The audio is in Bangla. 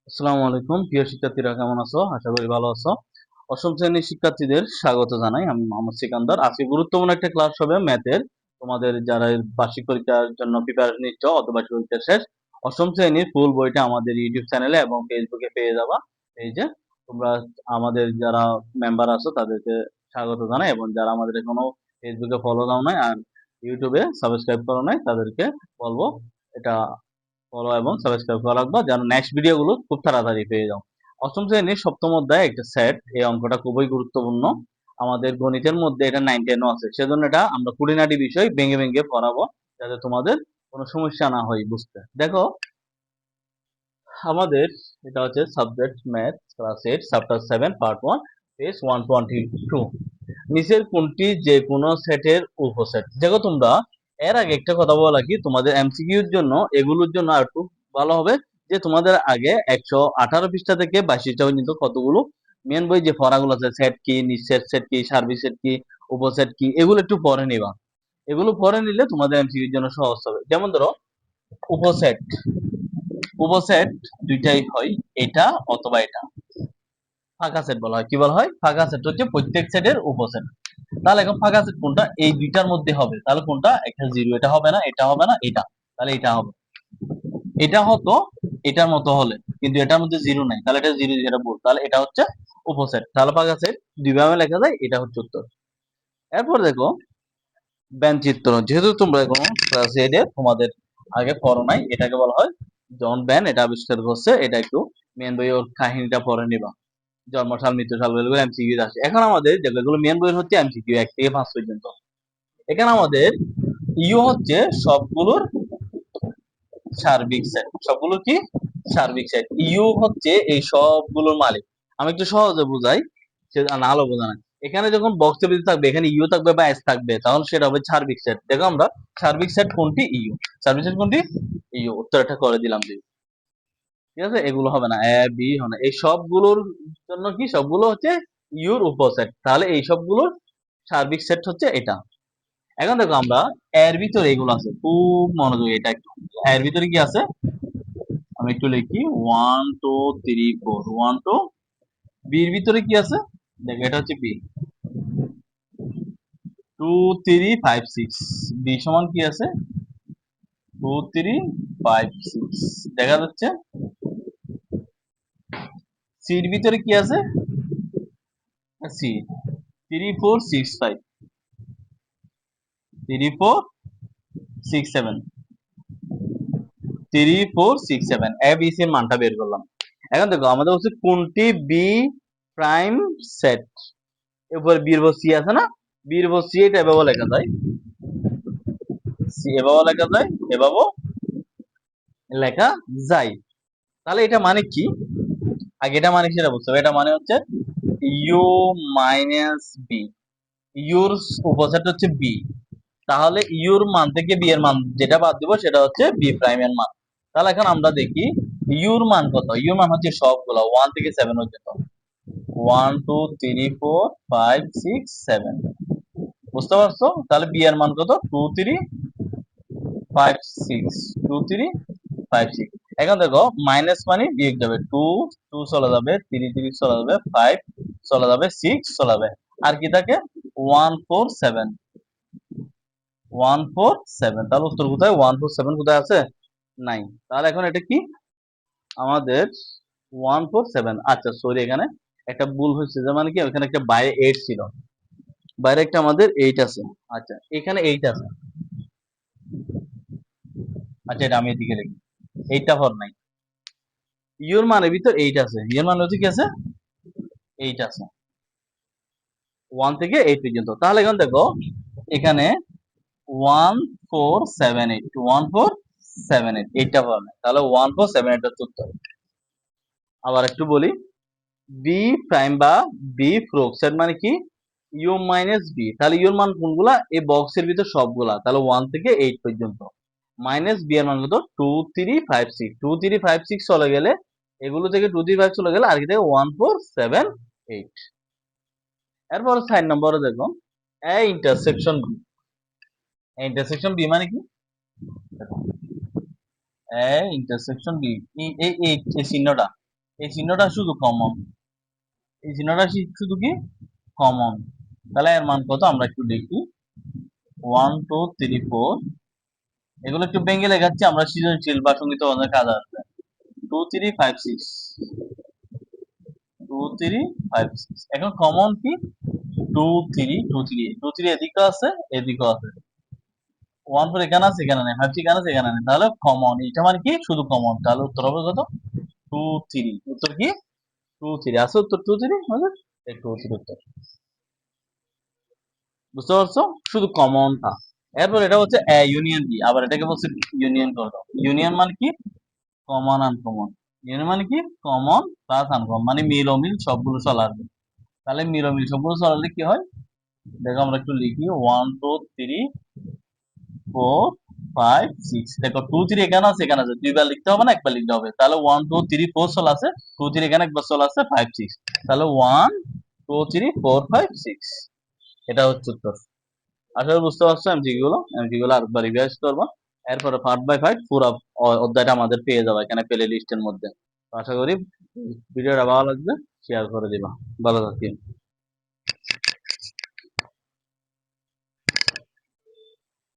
আসসালামু আলাইকুম প্রিয় শিক্ষার্থীরা, কেমন আছো? আশা করি ভালো আছো। অষ্টম শ্রেণীর শিক্ষার্থীদের স্বাগত জানাই। আমি মোহাম্মদ সিকান্দার। আজকে গুরুত্বপূর্ণ একটা ক্লাস হবে ম্যাথের। তোমাদের যারা বার্ষিক পরীক্ষার জন্য প্রিপারেশন নিচ্ছ অথবা বার্ষিক পরীক্ষা শেষ, অষ্টম শ্রেণীর ফুল বইটা আমাদের ইউটিউব চ্যানেলে এবং ফেসবুকে পেয়ে যাবা। এই যে তোমরা আমাদের যারা মেম্বার আছো তাদেরকে স্বাগত জানাই, এবং যারা আমাদের এখনো ফেসবুকে ফলো দাও নাই আর ইউটিউবে সাবস্ক্রাইব করো নাই তাদেরকে বলবো এটা ফলো এবং সাবস্ক্রাইব করা রাখবা, যেন নেক্সট ভিডিওগুলো খুব তাড়াতাড়ি পেয়ে যাও। অষ্টম শ্রেণীর সপ্তম অধ্যায় একটা সেট, এই অঙ্কটা খুবই গুরুত্বপূর্ণ। আমাদের গণিতের মধ্যে এটা 9-10 আছে, সেজন্য এটা আমরা খুঁটিনাটি বিষয় ভেঙে ভেঙে পড়াবো, যাতে তোমাদের কোনো সমস্যা না হয় বুঝতে। দেখো, আমাদের এটা হচ্ছে subject math class 8 chapter 7 part 1 page 122। নিচের কোনটি যে কোনো সেটের উপসেট? দেখো তোমরা, এর আগে একটা কথা বলা কি, তোমাদের এমসিকিউর জন্য এগুলোর জন্য আর একটু ভালো হবে যে তোমাদের আগে 118 পৃষ্ঠা থেকে 22 পৃষ্ঠা পর্যন্ত কতগুলো মেন বই যে পড়াগুলো আছে, সেট কি, নিঃসেট সেট কি, সার্বিক সেট কি, উপসেট কি, এগুলো একটু পড়ে নিবা। এগুলো পড়ে নিলে তোমাদের এমসিকিউর জন্য সহজ হবে। যেমন ধরো, উপসেট উপসেট দুইটাই হয়, এটা অথবা এটা। ফাঁকা সেট বলা হয়, কি বলা হয়? ফাঁকা সেট হচ্ছে প্রত্যেক সেটের উপসেট। তাহলে এখন ফাঁকা সেট কোনটা? এই দুইটার মধ্যে হবে, তাহলে কোনটা? একটা জিরো, এটা হবে না, এটা হবে না, এটা, তাহলে এটা হবে। এটা হতো এটার মতো হলে, কিন্তু এটার মধ্যে জিরো নাই, তাহলে এটা জিরো, যেটা বল, তাহলে এটা হচ্ছে উপসেট। তাহলে ফাঁকা সেট দুইভাবে লেখা যায়, এটা হচ্ছে উত্তর। এরপর দেখো, ব্যঞ্চিত্র। যেহেতু তোমরা এখন ক্লাস 8 এ তোমাদের আগে পড়ো নাই, এটাকে বলা হয় জন ব্যান, এটা আবিষ্কার করছে। এটা একটু মেন বই ওর কাহিনীটা পড়ে নিবা। জন্মসাল, মৃত্যুসাল, এগুলো এমসিকিউ আসে। এখন আমাদের যেগুলো মেন বই হচ্ছে এমসিকিউ 1 থেকে 5 পর্যন্ত। এখানে আমাদের ইউ হচ্ছে সবগুলোর সার্বিক সেট। সবগুলো কি? সার্বিক সেট। ইউ হচ্ছে এই সবগুলোর মালিক। আমি একটু সহজে বুঝাই, সে না হলে বোঝা নাই। এখানে যখন বক্সের ভিতরে থাকবে, এখানে ইউ থাকবে বা এস থাকবে, তাহলে সেটা হবে সার্বিক সেট। দেখো আমরা সার্বিক সেট কোনটি? ইউ। সার্বিক সেট কোনটি? ইউ। উত্তরটা করে দিলাম। ঠিক আছে, এগুলো হবে না, এ বি হবে না। এই সবগুলোর জন্য কি? সবগুলো হচ্ছে ইউর উপসেট, তাহলে এই সবগুলোর সার্বিক সেট হচ্ছে এটা। এখন দেখো, আমরা এর ভিতরে এগুলো আছে, খুব মনোযোগ, এটা একটু। এর ভিতরে কি আছে আমি একটু লিখি, 1 2 3 4, 1 2। বির ভিতরে কি আছে? দেখো, এটা হচ্ছে বি, 2 3 5 6। বি সমান কি আছে? 2 3 5 6, দেখা যাচ্ছে। সির ভিতরে কি আছে? সি, 3 4 6 5, 3 4 6 7, 3 4 6 7, এ বি সি এর মানটা বের করলাম। এখন দেখো, আমাদের হচ্ছে কোনটি বি প্রাইম সেট। এরপরে বীর সি আছে না, বীর সি, এটা এভাবে লেখা যায়, সি এভাবে লেখা যায়, এভাবে লেখা যায়। তাহলে এটা মানে কি? আগে এটা মানে সেটা বুঝতে হবে। এটা মানে হচ্ছে ইউ মাইনাস বি। ইউর উপসেট হচ্ছে বি, তাহলে ইউর মান থেকে বি এর মান যেটা বাদ দিব সেটা হচ্ছে বি প্রাইম এর মান। তাহলে এখন আমরা দেখি ইউর মান কত। ইউর মান হচ্ছে সবগুলো 1 থেকে 7 পর্যন্ত, 1 2 3 4 5 6 7। বুঝতে পারছো? তাহলে বি এর মান কত? 2 3 5 6, 2 3 5 6। এখন দেখো, মাইনাস মানে বিয়োগ যাবে, 2 2 চলে যাবে, 3 3 চলে যাবে, 5 চলে যাবে, 6 চলে যাবে, আর কি থাকে? 1 4 7, 1 4 7। তাহলে উত্তর কোথায়? 1 4 7 কোথায় আছে? নাই। তাহলে এখন এটা কি আমাদের? 1 4 7। আচ্ছা সরি, এখানে একটা ভুল হয়েছে, যে মানে কি, ওখানে একটা বাইরে 8 ছিল, বাইরে একটা আমাদের 8 আছে। আচ্ছা, এখানে 8 আছে। আচ্ছা, এটা আমি এদিকে লিখি, 8টা হর নাই। ইউর মানের ভিতর 8 আছে, ইউর মান হচ্ছে কি আছে? 8 আছে, 1 থেকে 8 পর্যন্ত। তাহলে এখন দেখো, এখানে 1 4 7 8, 1 4 7 8, 8টা হর নাই, তাহলে 1 4 7 8 এর উত্তর। আবার একটু বলি, বি প্রাইম বা বি প্রক্সেট মানে কি? U minus B. তাহলে ইউর মান কোনগুলা? এই বক্সের ভিতর সবগুলা, তাহলে 1 থেকে 8 পর্যন্ত। মাইনাস বি এর মান কত? 2 3 5 6, 2 3 5 6 চলে গেলে, এগুলো থেকে 2 3 5 চলে গেলে, আর কি থেকে 1 4 7 8। এরপর 4 নম্বরে দেখো, A intersection B. Intersection B মানে কি? এ ইন্টারসেকশন বি, এই চিহ্নটা, এই চিহ্নটা শুধু কমন, এই চিহ্নটা শুধু কি কমন। তাহলে এর মান কত আমরা একটু লিখি, 1 2 3 4। এগুলো একটু ভেঙে লেখাচ্ছি, আমরা সৃজনশীল বা সঙ্গীত অনেক কাজ আসবে। 2 3 5 6, 2 3 5 6। এখন কমন কি 2 3 2 3, 2 3 এদিকেও আছে এদিকেও আছে, 1 4 এখানে আছে এখানে নেই, 5 6 এখানে আছে এখানে নেই, তাহলে কমন। এটা মানে কি শুধু কমন, তাহলে উত্তর হবে কত 2 3। উত্তর কি 2 3 আছে, উত্তর 2 3 হবে, এই 2 3 উত্তর। বুঝতে পারছো, শুধু কমনটা। এরপর এটা হচ্ছে এ ইউনিয়ন বি, আবার এটাকে বলছে ইউনিয়ন করো। ইউনিয়ন মানে কি কমন আনকমন, ইউনিয়ন মানে কি কমন প্লাস আনকমন, মানে মিল অমিল সবগুলো চলাবে। তাহলে মিল অমিল সবগুলো চলালে কি হয় দেখো, আমরা একটু লিখি 1 2 3 4 5 6। দেখো 2 3 এখানে আছে এখানে আছে, দুইবার লিখতে হবে না, একবার লিখতে হবে। তাহলে 1 2 3 4 চল আছে, 2 3 এখানে একবার চল আছে, 5 6। তাহলে 1 2 3 4 5 6, এটা হচ্ছে উত্তর। আসলে বুঝতে পারছো এমসিকিউ গুলো আরেকবার রিভাইজ করবো। এরপরে পার্ট বাই পার্ট পুরো অধ্যায়টা আমাদের পেয়ে যাবে এখানে প্লে লিস্টের মধ্যে। তো আশা করি ভিডিওটা ভালো লাগবে, শেয়ার করে দিবা। ভালো থাকি।